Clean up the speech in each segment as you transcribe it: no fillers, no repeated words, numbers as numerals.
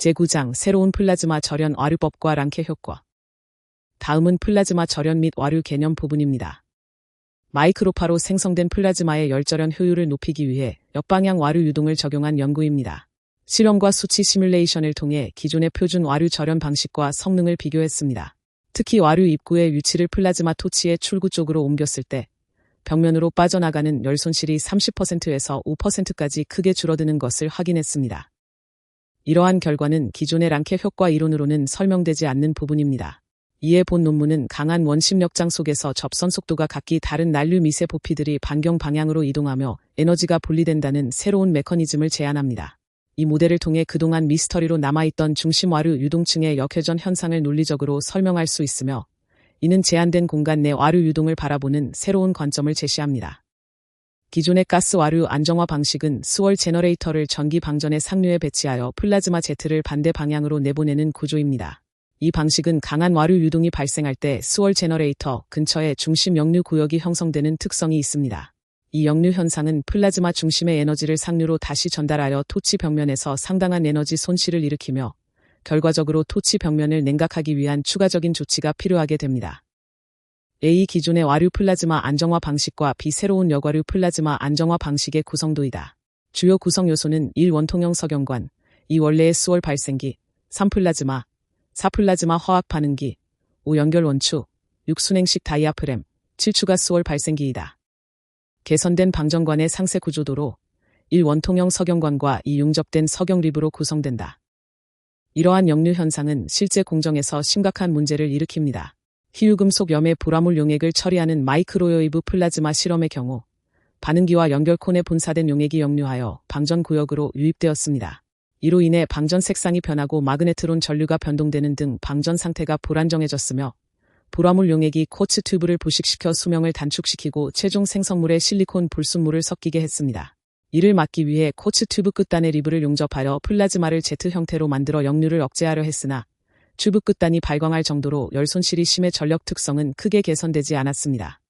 제9장 새로운 플라즈마 절연 와류법과 랑케 효과. 다음은 플라즈마 절연 및 와류 개념 부분입니다. 마이크로파로 생성된 플라즈마의 열절연 효율을 높이기 위해 역방향 와류 유동을 적용한 연구입니다. 실험과 수치 시뮬레이션을 통해 기존의 표준 와류 절연 방식과 성능을 비교했습니다. 특히 와류 입구의 위치를 플라즈마 토치의 출구 쪽으로 옮겼을 때 벽면으로 빠져나가는 열 손실이 30%에서 5%까지 크게 줄어드는 것을 확인했습니다. 이러한 결과는 기존의 랑케 효과 이론으로는 설명되지 않는 부분입니다. 이에 본 논문은 강한 원심 역장 속에서 접선 속도가 각기 다른 난류 미세 부피들이 반경 방향으로 이동하며 에너지가 분리된다는 새로운 메커니즘을 제안합니다. 이 모델을 통해 그동안 미스터리로 남아있던 중심 와류 유동층의 역회전 현상을 논리적으로 설명할 수 있으며, 이는 제한된 공간 내 와류 유동을 바라보는 새로운 관점을 제시합니다. 기존의 가스 와류 안정화 방식은 스월 제너레이터를 전기 방전의 상류에 배치하여 플라즈마 제트를 반대 방향으로 내보내는 구조입니다. 이 방식은 강한 와류 유동이 발생할 때 스월 제너레이터 근처에 중심 역류 구역이 형성되는 특성이 있습니다. 이 역류 현상은 플라즈마 중심의 에너지를 상류로 다시 전달하여 토치 벽면에서 상당한 에너지 손실을 일으키며, 결과적으로 토치 벽면을 냉각하기 위한 추가적인 조치가 필요하게 됩니다. A. 기존의 와류 플라즈마 안정화 방식과 B. 새로운 역와류 플라즈마 안정화 방식의 구성도이다. 주요 구성 요소는 1. 원통형 석영관, 2. 원래의 스월 발생기, 3. 플라즈마, 4. 플라즈마 화학 반응기, 5. 연결 원추, 6. 순행식 다이아프램, 7. 추가 스월 발생기이다. 개선된 방전관의 상세 구조도로 1. 원통형 석영관과 2. 융접된 석영 립으로 구성된다. 이러한 역류 현상은 실제 공정에서 심각한 문제를 일으킵니다. 희유금속 염의 보라물 용액을 처리하는 마이크로웨이브 플라즈마 실험의 경우 반응기와 연결콘에 분사된 용액이 역류하여 방전 구역으로 유입되었습니다. 이로 인해 방전 색상이 변하고 마그네트론 전류가 변동되는 등 방전 상태가 불안정해졌으며, 보라물 용액이 쿼츠 튜브를 부식시켜 수명을 단축시키고 최종 생성물에 실리콘 불순물을 섞이게 했습니다. 이를 막기 위해 쿼츠 튜브 끝단의 리브를 용접하여 플라즈마를 제트 형태로 만들어 역류를 억제하려 했으나 튜브 끝단이 발광할 정도로 열 손실이 심해 전력 특성은 크게 개선되지 않았습니다.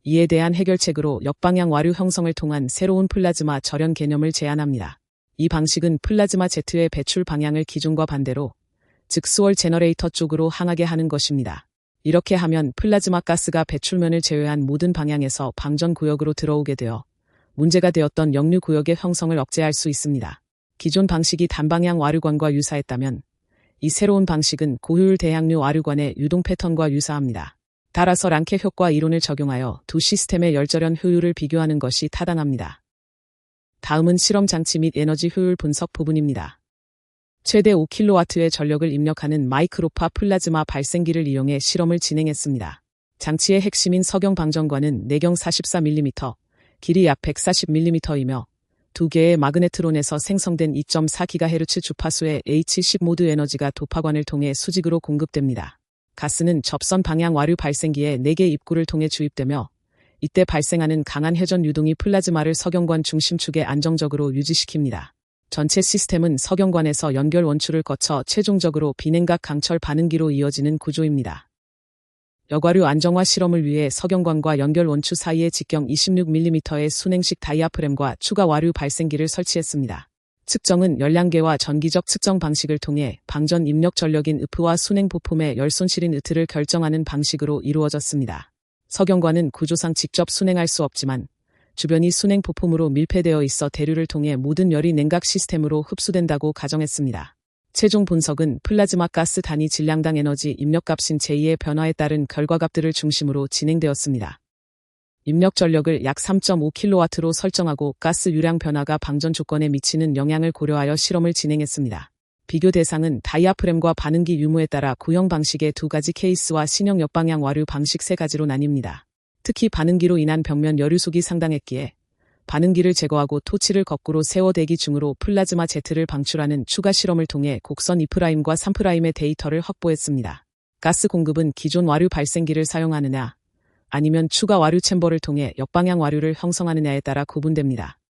이에 대한 해결책으로 역방향 와류 형성을 통한 새로운 플라즈마 절연 개념을 제안합니다. 이 방식은 플라즈마 제트의 배출 방향을 기존과 반대로, 즉 스월 제너레이터 쪽으로 향하게 하는 것입니다. 이렇게 하면 플라즈마 가스가 배출면을 제외한 모든 방향에서 방전 구역으로 들어오게 되어 문제가 되었던 역류 구역의 형성을 억제할 수 있습니다. 기존 방식이 단방향 와류관과 유사했다면 이 새로운 방식은 고효율 대항류 와류관의 유동 패턴과 유사합니다. 따라서 랑케 효과 이론을 적용하여 두 시스템의 열절연 효율을 비교하는 것이 타당합니다. 다음은 실험 장치 및 에너지 효율 분석 부분입니다. 최대 5kW의 전력을 입력하는 마이크로파 플라즈마 발생기를 이용해 실험을 진행했습니다. 장치의 핵심인 석영 방전관은 내경 44mm, 길이 약 140mm이며 두 개의 마그네트론에서 생성된 2.4GHz 주파수의 H10 모드 에너지가 도파관을 통해 수직으로 공급됩니다. 가스는 접선 방향 와류 발생기에 4개 입구를 통해 주입되며, 이때 발생하는 강한 회전 유동이 플라즈마를 석영관 중심축에 안정적으로 유지시킵니다. 전체 시스템은 석영관에서 연결 원추를 거쳐 최종적으로 비냉각 강철 반응기로 이어지는 구조입니다. 역와류 안정화 실험을 위해 석영관과 연결 원추 사이에 직경 26mm의 순행식 다이아프램과 추가 와류 발생기를 설치했습니다. 측정은 열량계와 전기적 측정 방식을 통해 방전 입력 전력인 으프와 순행 부품의 열 손실인 으트를 결정하는 방식으로 이루어졌습니다. 석영관은 구조상 직접 순행할 수 없지만 주변이 순행 부품으로 밀폐되어 있어 대류를 통해 모든 열이 냉각 시스템으로 흡수된다고 가정했습니다. 최종 분석은 플라즈마 가스 단위 질량당 에너지 입력값인 J의 변화에 따른 결과값들을 중심으로 진행되었습니다. 입력 전력을 약 3.5kW로 설정하고 가스 유량 변화가 방전 조건에 미치는 영향을 고려하여 실험을 진행했습니다. 비교 대상은 다이아프램과 반응기 유무에 따라 구형 방식의 2가지 케이스와 신형 역방향 와류 방식 3가지로 나뉩니다. 특히 반응기로 인한 벽면 여류속이 상당했기에 반응기를 제거하고 토치를 거꾸로 세워 대기 중으로 플라즈마 제트를 방출하는 추가 실험을 통해 곡선 2'과 3'의 데이터를 확보했습니다. 가스 공급은 기존 와류 발생기를 사용하느냐, 아니면 추가 와류 챔버를 통해 역방향 와류를 형성하느냐에 따라 구분됩니다.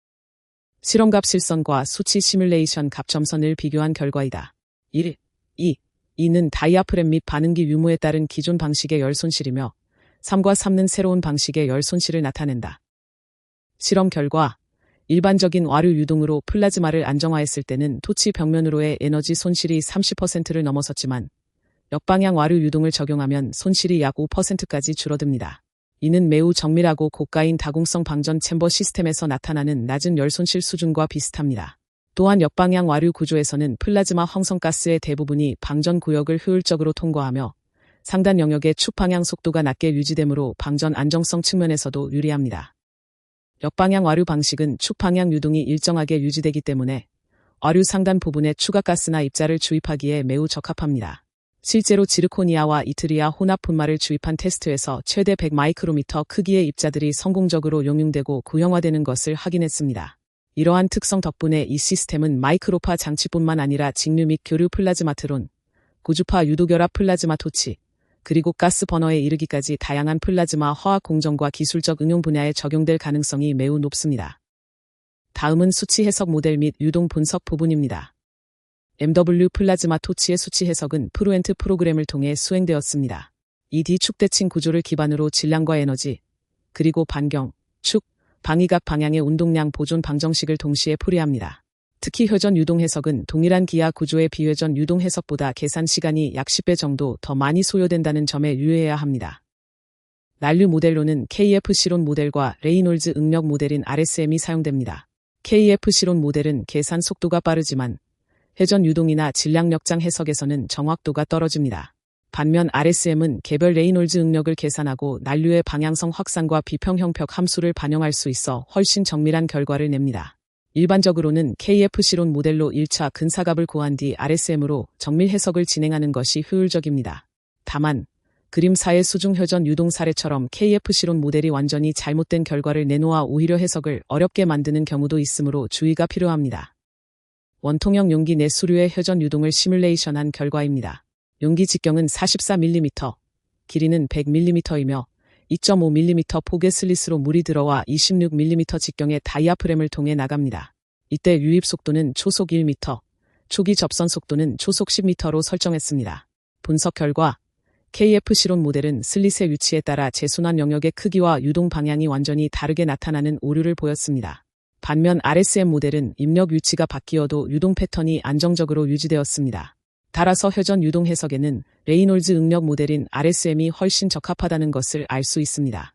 실험값 실선과 수치 시뮬레이션 값 점선을 비교한 결과이다. 1. 2. 2는 다이아프램 및 반응기 유무에 따른 기존 방식의 열 손실이며 3과 3는 새로운 방식의 열 손실을 나타낸다. 실험 결과 일반적인 와류 유동으로 플라즈마를 안정화했을 때는 토치 벽면으로의 에너지 손실이 30%를 넘어섰지만 역방향 와류 유동을 적용하면 손실이 약 5%까지 줄어듭니다. 이는 매우 정밀하고 고가인 다공성 방전 챔버 시스템에서 나타나는 낮은 열 손실 수준과 비슷합니다. 또한 역방향 와류 구조에서는 플라즈마 황성가스의 대부분이 방전 구역을 효율적으로 통과하며 상단 영역의 축 방향 속도가 낮게 유지되므로 방전 안정성 측면에서도 유리합니다. 역방향 와류 방식은 축 방향 유동이 일정하게 유지되기 때문에 와류 상단 부분에 추가 가스나 입자를 주입하기에 매우 적합합니다. 실제로 지르코니아와 이트리아 혼합 분말을 주입한 테스트에서 최대 100 마이크로미터 크기의 입자들이 성공적으로 용융되고 구형화되는 것을 확인했습니다. 이러한 특성 덕분에 이 시스템은 마이크로파 장치뿐만 아니라 직류 및 교류 플라즈마 트론, 고주파 유도결합 플라즈마 토치, 그리고 가스 버너에 이르기까지 다양한 플라즈마 화학 공정과 기술적 응용 분야에 적용될 가능성이 매우 높습니다. 다음은 수치 해석 모델 및 유동 분석 부분입니다. MW 플라즈마 토치의 수치 해석은 프루엔트 프로그램을 통해 수행되었습니다. 이 D축대칭 구조를 기반으로 질량과 에너지, 그리고 반경, 축, 방위각 방향의 운동량 보존 방정식을 동시에 풀이합니다. 특히 회전 유동 해석은 동일한 기하 구조의 비회전 유동 해석보다 계산 시간이 약 10배 정도 더 많이 소요된다는 점에 유의해야 합니다. 난류 모델로는 KF-실온 모델과 레이놀즈 응력 모델인 RSM이 사용됩니다. KF-실온 모델은 계산 속도가 빠르지만 회전 유동이나 질량 역장 해석에서는 정확도가 떨어집니다. 반면 RSM은 개별 레이놀즈 응력을 계산하고 난류의 방향성 확산과 비평형벽 함수를 반영할 수 있어 훨씬 정밀한 결과를 냅니다. 일반적으로는 KF-실온 모델로 1차 근사값을 구한 뒤 RSM으로 정밀 해석을 진행하는 것이 효율적입니다. 다만 그림사의 수중 회전 유동 사례처럼 KF-실온 모델이 완전히 잘못된 결과를 내놓아 오히려 해석을 어렵게 만드는 경우도 있으므로 주의가 필요합니다. 원통형 용기 내 수류의 회전 유동을 시뮬레이션한 결과입니다. 용기 직경은 44mm, 길이는 100mm이며 2.5mm 폭의 슬릿으로 물이 들어와 26mm 직경의 다이아프램을 통해 나갑니다. 이때 유입 속도는 초속 1m, 초기 접선 속도는 초속 10m로 설정했습니다. 분석 결과 KF-실온 모델은 슬릿의 위치에 따라 재순환 영역의 크기와 유동 방향이 완전히 다르게 나타나는 오류를 보였습니다. 반면 RSM 모델은 입력 위치가 바뀌어도 유동 패턴이 안정적으로 유지되었습니다. 따라서 회전 유동 해석에는 레이놀즈 응력 모델인 RSM이 훨씬 적합하다는 것을 알 수 있습니다.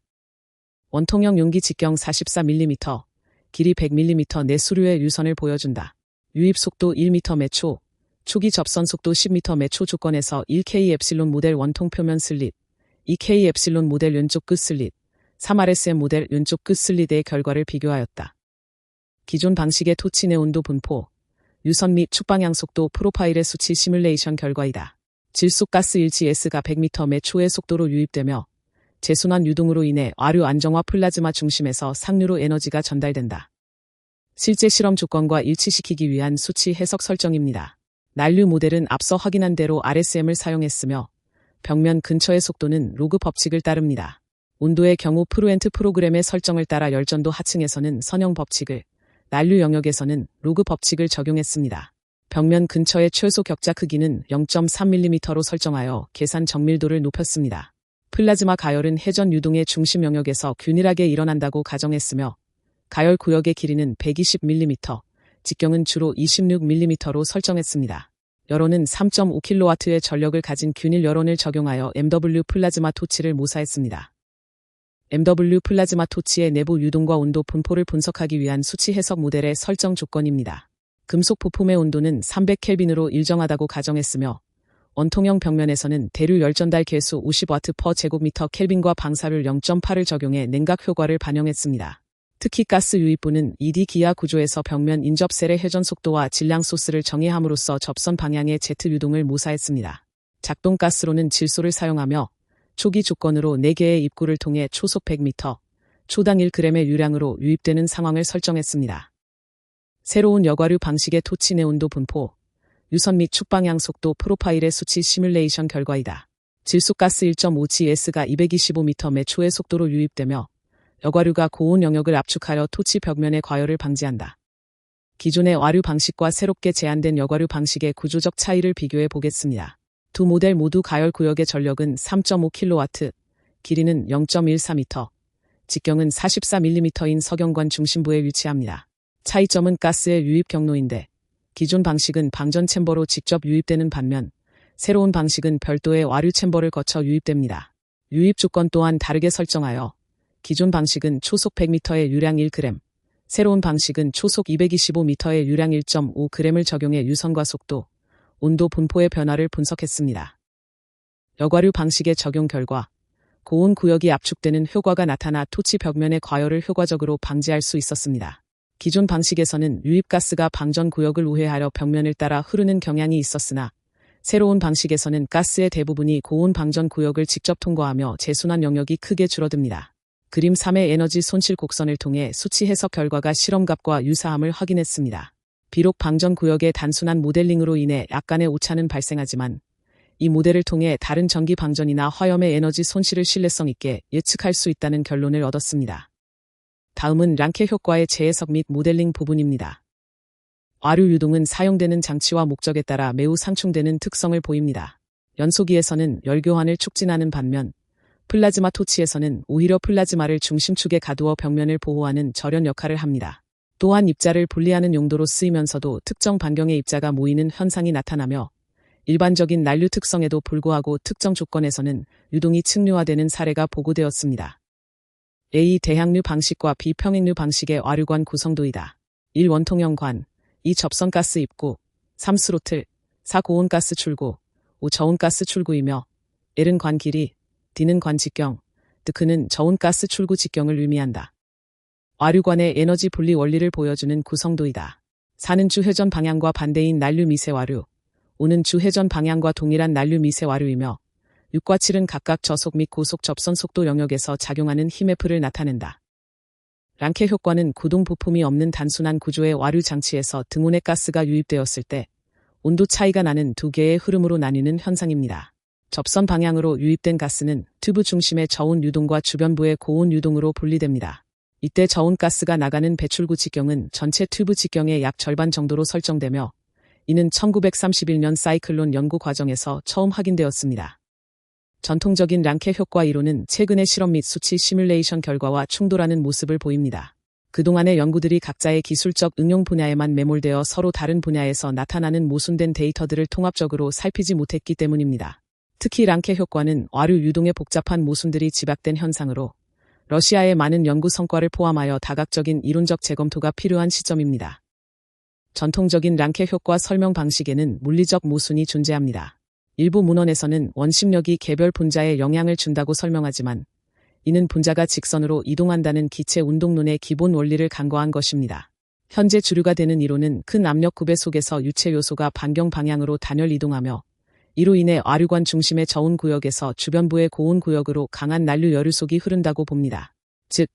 원통형 용기 직경 44mm, 길이 100mm 내 수류의 유선을 보여준다. 유입 속도 1m 매 초, 초기 접선 속도 10m 매 초 조건에서 1K 엡실론 모델 원통 표면 슬릿, 2K 엡실론 모델 왼쪽 끝 슬릿, 3RSM 모델 왼쪽 끝 슬릿의 결과를 비교하였다. 기존 방식의 토치 내 온도 분포, 유선 및 축방향 속도 프로파일의 수치 시뮬레이션 결과이다. 질속 가스 일치 S가 100m 매 초의 속도로 유입되며 재순환 유동으로 인해 와류 안정화 플라즈마 중심에서 상류로 에너지가 전달된다. 실제 실험 조건과 일치시키기 위한 수치 해석 설정입니다. 난류 모델은 앞서 확인한 대로 RSM을 사용했으며 벽면 근처의 속도는 로그 법칙을 따릅니다. 온도의 경우 프루엔트 프로그램의 설정을 따라 열전도 하층에서는 선형 법칙을, 난류 영역에서는 로그 법칙을 적용했습니다. 벽면 근처의 최소 격자 크기는 0.3mm로 설정하여 계산 정밀도를 높였습니다. 플라즈마 가열은 회전 유동의 중심 영역에서 균일하게 일어난다고 가정했으며 가열 구역의 길이는 120mm, 직경은 주로 26mm로 설정했습니다. 여론은 3.5kW의 전력을 가진 균일 여론을 적용하여 MW 플라즈마 토치를 모사했습니다. MW 플라즈마 토치의 내부 유동과 온도 분포를 분석하기 위한 수치 해석 모델의 설정 조건입니다. 금속 부품의 온도는 300켈빈으로 일정하다고 가정했으며 원통형 벽면에서는 대류 열전달 계수 50W/제곱미터 켈빈과 방사율 0.8을 적용해 냉각 효과를 반영했습니다. 특히 가스 유입부는 2D 기하 구조에서 벽면 인접셀의 회전 속도와 질량 소스를 정의함으로써 접선 방향의 Z 유동을 모사했습니다. 작동 가스로는 질소를 사용하며 초기 조건으로 4개의 입구를 통해 초속 100m, 초당 1g의 유량으로 유입되는 상황을 설정했습니다. 새로운 여과류 방식의 토치 내 온도 분포, 유선 및 축방향 속도 프로파일의 수치 시뮬레이션 결과이다. 질소가스 1.5GS가 225m 매 초의 속도로 유입되며 여과류가 고온 영역을 압축하여 토치 벽면의 과열을 방지한다. 기존의 와류 방식과 새롭게 제안된 여과류 방식의 구조적 차이를 비교해 보겠습니다. 두 모델 모두 가열 구역의 전력은 3.5kW, 길이는 0.14m, 직경은 44mm인 석영관 중심부에 위치합니다. 차이점은 가스의 유입 경로인데 기존 방식은 방전 챔버로 직접 유입되는 반면 새로운 방식은 별도의 와류 챔버를 거쳐 유입됩니다. 유입 조건 또한 다르게 설정하여 기존 방식은 초속 100m에 유량 1g, 새로운 방식은 초속 225m에 유량 1.5g을 적용해 유선과 속도, 온도 분포의 변화를 분석했습니다. 역와류 방식의 적용 결과 고온 구역이 압축되는 효과가 나타나 토치 벽면의 과열을 효과적으로 방지할 수 있었습니다. 기존 방식에서는 유입가스가 방전 구역을 우회하여 벽면을 따라 흐르는 경향이 있었으나 새로운 방식에서는 가스의 대부분이 고온 방전 구역을 직접 통과하며 재순환 영역이 크게 줄어듭니다. 그림 3의 에너지 손실 곡선을 통해 수치 해석 결과가 실험값과 유사함을 확인했습니다. 비록 방전 구역의 단순한 모델링으로 인해 약간의 오차는 발생하지만 이 모델을 통해 다른 전기 방전이나 화염의 에너지 손실을 신뢰성 있게 예측할 수 있다는 결론을 얻었습니다. 다음은 랑케 효과의 재해석 및 모델링 부분입니다. 와류 유동은 사용되는 장치와 목적에 따라 매우 상충되는 특성을 보입니다. 연소기에서는 열교환을 촉진하는 반면 플라즈마 토치에서는 오히려 플라즈마를 중심축에 가두어 벽면을 보호하는 절연 역할을 합니다. 또한 입자를 분리하는 용도로 쓰이면서도 특정 반경의 입자가 모이는 현상이 나타나며 일반적인 난류 특성에도 불구하고 특정 조건에서는 유동이 측류화되는 사례가 보고되었습니다. A. 대항류 방식과 B. 평행류 방식의 와류관 구성도이다. 1. 원통형 관, 2. 접선가스 입구, 3. 스로틀, 4. 고온가스 출구, 5. 저온가스 출구이며 L은 관 길이, D는 관 직경, 그는 저온가스 출구 직경을 의미한다. 와류관의 에너지 분리 원리를 보여주는 구성도이다. 4는 주회전 방향과 반대인 난류 미세와류, 5는 주회전 방향과 동일한 난류 미세와류이며 6과 7은 각각 저속 및 고속 접선 속도 영역에서 작용하는 힘F를 나타낸다. 랑케 효과는 구동 부품이 없는 단순한 구조의 와류 장치에서 등온의 가스가 유입되었을 때 온도 차이가 나는 두 개의 흐름으로 나뉘는 현상입니다. 접선 방향으로 유입된 가스는 튜브 중심의 저온 유동과 주변부의 고온 유동으로 분리됩니다. 이때 저온 가스가 나가는 배출구 직경은 전체 튜브 직경의 약 절반 정도로 설정되며 이는 1931년 사이클론 연구 과정에서 처음 확인되었습니다. 전통적인 랑케 효과 이론은 최근의 실험 및 수치 시뮬레이션 결과와 충돌하는 모습을 보입니다. 그동안의 연구들이 각자의 기술적 응용 분야에만 매몰되어 서로 다른 분야에서 나타나는 모순된 데이터들을 통합적으로 살피지 못했기 때문입니다. 특히 랑케 효과는 와류 유동의 복잡한 모순들이 집약된 현상으로 러시아의 많은 연구 성과를 포함하여 다각적인 이론적 재검토가 필요한 시점입니다. 전통적인 랑케 효과 설명 방식에는 물리적 모순이 존재합니다. 일부 문헌에서는 원심력이 개별 분자에 영향을 준다고 설명하지만 이는 분자가 직선으로 이동한다는 기체 운동론의 기본 원리를 간과한 것입니다. 현재 주류가 되는 이론은 큰 압력 구배 속에서 유체 요소가 반경 방향으로 단열 이동하며 이로 인해 와류관 중심의 저온 구역에서 주변부의 고온 구역으로 강한 난류 여류속이 흐른다고 봅니다. 즉,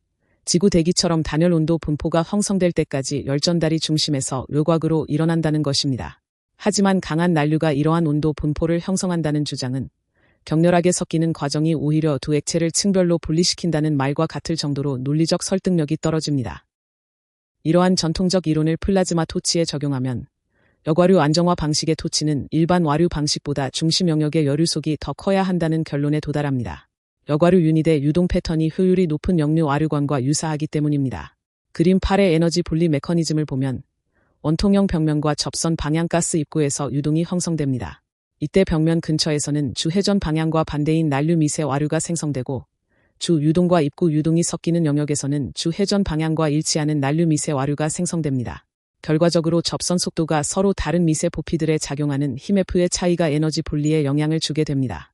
지구 대기처럼 단열 온도 분포가 형성될 때까지 열전달이 중심에서 외곽으로 일어난다는 것입니다. 하지만 강한 난류가 이러한 온도 분포를 형성한다는 주장은 격렬하게 섞이는 과정이 오히려 두 액체를 층별로 분리시킨다는 말과 같을 정도로 논리적 설득력이 떨어집니다. 이러한 전통적 이론을 플라즈마 토치에 적용하면 역와류 안정화 방식의 토치는 일반 와류 방식보다 중심 영역의 여류속이 더 커야 한다는 결론에 도달합니다. 역와류 유닛의 유동 패턴이 효율이 높은 역류 와류관과 유사하기 때문입니다. 그림 8의 에너지 분리 메커니즘을 보면 원통형 벽면과 접선 방향 가스 입구에서 유동이 형성됩니다. 이때 벽면 근처에서는 주 회전 방향과 반대인 난류 미세 와류가 생성되고 주 유동과 입구 유동이 섞이는 영역에서는 주 회전 방향과 일치하는 난류 미세 와류가 생성됩니다. 결과적으로 접선 속도가 서로 다른 미세 부피들에 작용하는 힘F의 차이가 에너지 분리에 영향을 주게 됩니다.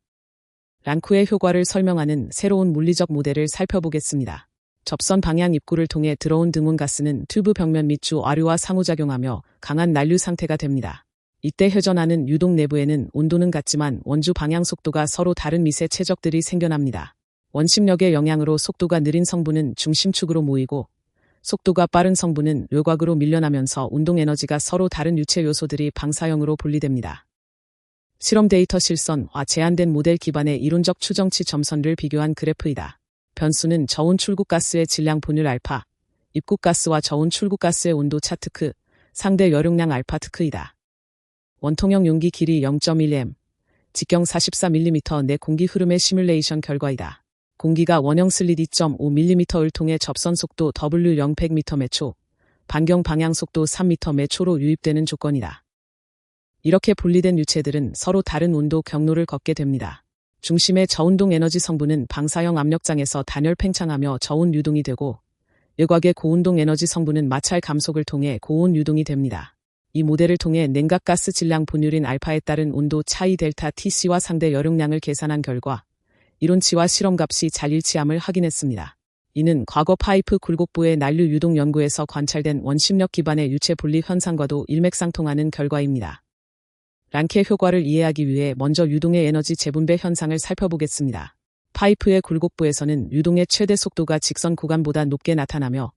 랑쿠의 효과를 설명하는 새로운 물리적 모델을 살펴보겠습니다. 접선 방향 입구를 통해 들어온 등온 가스는 튜브 벽면 및 주 와류와 상호작용하며 강한 난류 상태가 됩니다. 이때 회전하는 유동 내부에는 온도는 같지만 원주 방향 속도가 서로 다른 미세 최적들이 생겨납니다. 원심력의 영향으로 속도가 느린 성분은 중심축으로 모이고 속도가 빠른 성분은 외곽으로 밀려나면서 운동 에너지가 서로 다른 유체 요소들이 방사형으로 분리됩니다. 실험 데이터 실선과 제한된 모델 기반의 이론적 추정치 점선을 비교한 그래프이다. 변수는 저온 출구가스의 질량 분율 알파, 입구가스와 저온 출구가스의 온도 차트 크, 상대 여용량 알파 트크이다. 원통형 용기 길이 0.1m, 직경 44mm 내 공기 흐름의 시뮬레이션 결과이다. 공기가 원형 슬릿 2.5mm를 통해 접선 속도 W0 100m/초, 반경 방향 속도 3m/매 초로 유입되는 조건이다. 이렇게 분리된 유체들은 서로 다른 온도 경로를 걷게 됩니다. 중심의 저운동 에너지 성분은 방사형 압력장에서 단열 팽창하며 저온 유동이 되고, 외곽의 고운동 에너지 성분은 마찰 감속을 통해 고온 유동이 됩니다. 이 모델을 통해 냉각 가스 질량 분율인 알파에 따른 온도 차이 델타 Tc와 상대 여력량을 계산한 결과 이론치와 실험값이 잘 일치함을 확인했습니다. 이는 과거 파이프 굴곡부의 난류 유동 연구에서 관찰된 원심력 기반의 유체 분리 현상과도 일맥상통하는 결과입니다. 랑케 효과를 이해하기 위해 먼저 유동의 에너지 재분배 현상을 살펴보겠습니다. 파이프의 굴곡부에서는 유동의 최대 속도가 직선 구간보다 높게 나타나며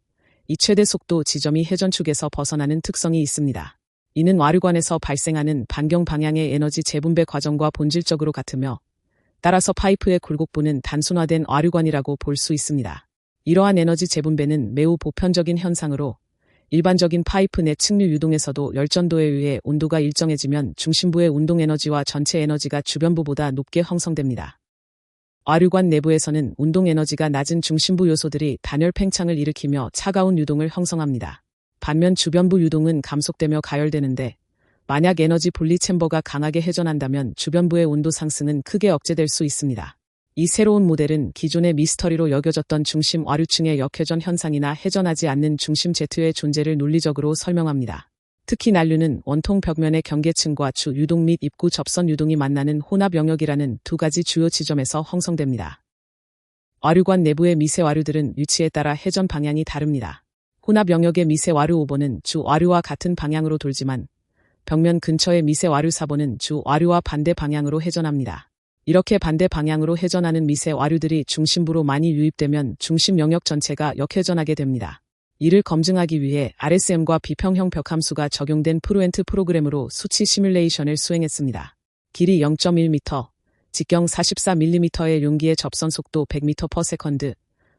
이 최대 속도 지점이 회전축에서 벗어나는 특성이 있습니다. 이는 와류관에서 발생하는 반경 방향의 에너지 재분배 과정과 본질적으로 같으며, 따라서 파이프의 굴곡부는 단순화된 와류관이라고 볼 수 있습니다. 이러한 에너지 재분배는 매우 보편적인 현상으로 일반적인 파이프 내 층류 유동에서도 열전도에 의해 온도가 일정해지면 중심부의 운동 에너지와 전체 에너지가 주변부보다 높게 형성됩니다. 와류관 내부에서는 운동 에너지가 낮은 중심부 요소들이 단열 팽창을 일으키며 차가운 유동을 형성합니다. 반면 주변부 유동은 감속되며 가열되는데, 만약 에너지 분리 챔버가 강하게 회전한다면 주변부의 온도 상승은 크게 억제될 수 있습니다. 이 새로운 모델은 기존의 미스터리로 여겨졌던 중심 와류층의 역회전 현상이나 회전하지 않는 중심 제트의 존재를 논리적으로 설명합니다. 특히 난류는 원통 벽면의 경계층과 주 유동 및 입구 접선 유동이 만나는 혼합 영역이라는 두 가지 주요 지점에서 형성됩니다. 와류관 내부의 미세 와류들은 위치에 따라 회전 방향이 다릅니다. 혼합 영역의 미세 와류 오버는 주 와류와 같은 방향으로 돌지만, 벽면 근처의 미세 와류 사보는 주 와류와 반대 방향으로 회전합니다. 이렇게 반대 방향으로 회전하는 미세 와류들이 중심부로 많이 유입되면 중심 영역 전체가 역회전하게 됩니다. 이를 검증하기 위해 RSM과 비평형 벽함수가 적용된 프루엔트 프로그램으로 수치 시뮬레이션을 수행했습니다. 길이 0.1m, 직경 44mm의 용기의 접선 속도 100m/s,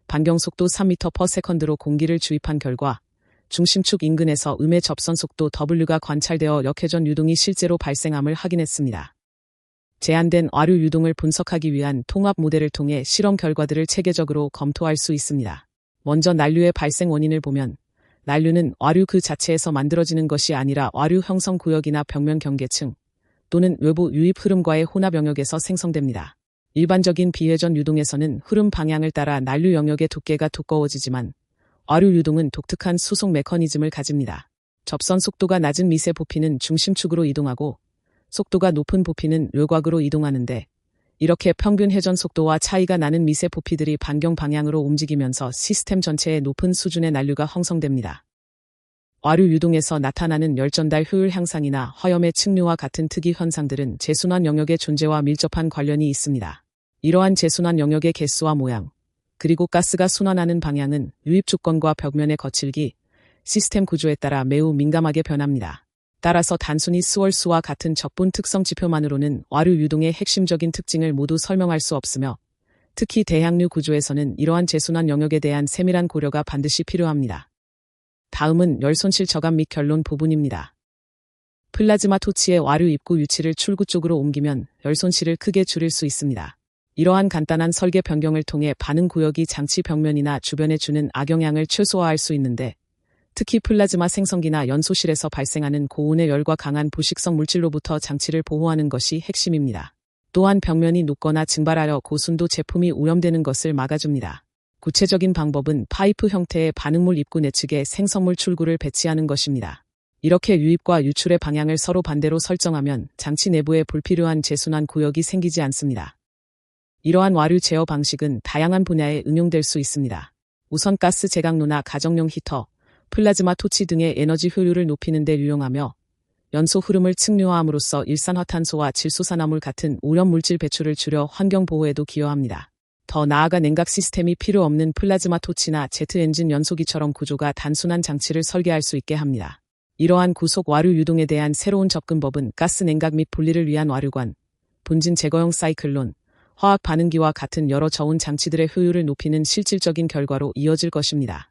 반경 속도 3m/s로 공기를 주입한 결과 중심축 인근에서 음의 접선 속도 W가 관찰되어 역회전 유동이 실제로 발생함을 확인했습니다. 제한된 와류 유동을 분석하기 위한 통합 모델을 통해 실험 결과들을 체계적으로 검토할 수 있습니다. 먼저 난류의 발생 원인을 보면, 난류는 와류 그 자체에서 만들어지는 것이 아니라 와류 형성 구역이나 벽면 경계층 또는 외부 유입 흐름과의 혼합 영역에서 생성됩니다. 일반적인 비회전 유동에서는 흐름 방향을 따라 난류 영역의 두께가 두꺼워지지만, 와류 유동은 독특한 수속 메커니즘을 가집니다. 접선 속도가 낮은 미세 부피는 중심축으로 이동하고, 속도가 높은 부피는 외곽으로 이동하는데, 이렇게 평균 회전 속도와 차이가 나는 미세 부피들이 반경 방향으로 움직이면서 시스템 전체에 높은 수준의 난류가 형성됩니다. 와류 유동에서 나타나는 열전달 효율 향상이나 화염의 층류와 같은 특이 현상들은 재순환 영역의 존재와 밀접한 관련이 있습니다. 이러한 재순환 영역의 개수와 모양, 그리고 가스가 순환하는 방향은 유입 조건과 벽면의 거칠기, 시스템 구조에 따라 매우 민감하게 변합니다. 따라서 단순히 스월수와 같은 적분 특성 지표만으로는 와류 유동의 핵심적인 특징을 모두 설명할 수 없으며, 특히 대항류 구조에서는 이러한 재순환 영역에 대한 세밀한 고려가 반드시 필요합니다. 다음은 열손실 저감 및 결론 부분입니다. 플라즈마 토치의 와류 입구 위치를 출구 쪽으로 옮기면 열손실을 크게 줄일 수 있습니다. 이러한 간단한 설계 변경을 통해 반응 구역이 장치 벽면이나 주변에 주는 악영향을 최소화할 수 있는데, 특히 플라즈마 생성기나 연소실에서 발생하는 고온의 열과 강한 부식성 물질로부터 장치를 보호하는 것이 핵심입니다. 또한 벽면이 녹거나 증발하여 고순도 제품이 오염되는 것을 막아줍니다. 구체적인 방법은 파이프 형태의 반응물 입구 내측에 생성물 출구를 배치하는 것입니다. 이렇게 유입과 유출의 방향을 서로 반대로 설정하면 장치 내부에 불필요한 재순환 구역이 생기지 않습니다. 이러한 와류 제어 방식은 다양한 분야에 응용될 수 있습니다. 우선 가스 제각로나 가정용 히터, 플라즈마 토치 등의 에너지 효율을 높이는 데 유용하며, 연소 흐름을 측류화함으로써 일산화탄소와 질소산화물 같은 오염 물질 배출을 줄여 환경 보호에도 기여합니다. 더 나아가 냉각 시스템이 필요 없는 플라즈마 토치나 제트 엔진 연소기처럼 구조가 단순한 장치를 설계할 수 있게 합니다. 이러한 구속 와류 유동에 대한 새로운 접근법은 가스 냉각 및 분리를 위한 와류관, 분진 제거용 사이클론, 화학 반응기와 같은 여러 저온 장치들의 효율을 높이는 실질적인 결과로 이어질 것입니다.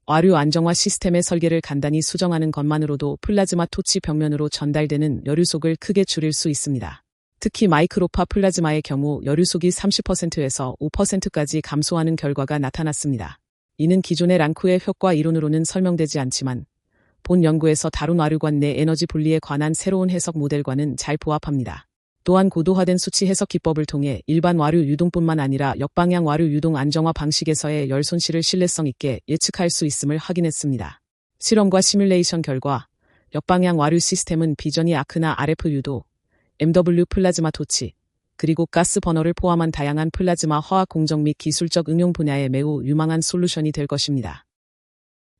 와류 안정화 시스템의 설계를 간단히 수정하는 것만으로도 플라즈마 토치 벽면으로 전달되는 여류속을 크게 줄일 수 있습니다. 특히 마이크로파 플라즈마의 경우 여류속이 30%에서 5%까지 감소하는 결과가 나타났습니다. 이는 기존의 랑쿠의 효과 이론으로는 설명되지 않지만 본 연구에서 다룬 와류관 내 에너지 분리에 관한 새로운 해석 모델과는 잘 부합합니다. 또한 고도화된 수치 해석 기법을 통해 일반 와류 유동뿐만 아니라 역방향 와류 유동 안정화 방식에서의 열 손실을 신뢰성 있게 예측할 수 있음을 확인했습니다. 실험과 시뮬레이션 결과 역방향 와류 시스템은 비전이 아크나 RF 유도, MW 플라즈마 토치, 그리고 가스 버너를 포함한 다양한 플라즈마 화학 공정 및 기술적 응용 분야에 매우 유망한 솔루션이 될 것입니다.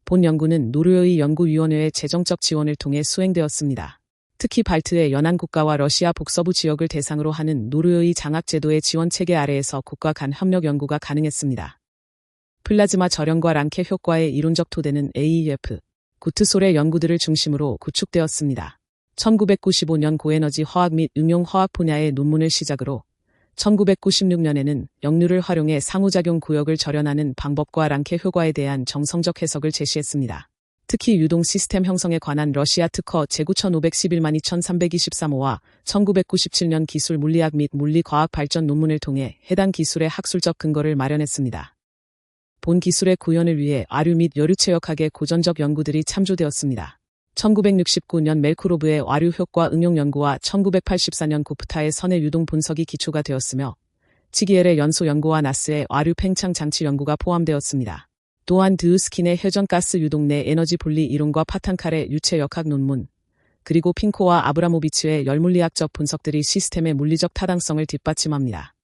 본 연구는 노르웨이 연구위원회의 재정적 지원을 통해 수행되었습니다. 특히 발트의 연안 국가와 러시아 북서부 지역을 대상으로 하는 노르웨이 장학제도의 지원 체계 아래에서 국가 간 협력 연구가 가능했습니다. 플라즈마 절연과 랑케 효과의 이론적 토대는 AEF, 구트솔의 연구들을 중심으로 구축되었습니다. 1995년 고에너지 화학 및 응용 화학 분야의 논문을 시작으로 1996년에는 역류를 활용해 상호작용 구역을 절연하는 방법과 랑케 효과에 대한 정성적 해석을 제시했습니다. 특히 유동 시스템 형성에 관한 러시아 특허 제9 1511만 2323호와 1997년 기술 물리학 및 물리과학 발전 논문을 통해 해당 기술의 학술적 근거를 마련했습니다. 본 기술의 구현을 위해 와류 및 여류 체역학의 고전적 연구들이 참조되었습니다. 1969년 멜쿠로브의 와류 효과 응용 연구와 1984년 구프타의 선의 유동 분석이 기초가 되었으며 치기엘의 연소 연구와 나스의 와류 팽창 장치 연구가 포함되었습니다. 또한 드우스킨의 회전가스 유동 내 에너지 분리 이론과 파탄칼의 유체 역학 논문, 그리고 핑코와 아브라모비츠의 열물리학적 분석들이 시스템의 물리적 타당성을 뒷받침합니다.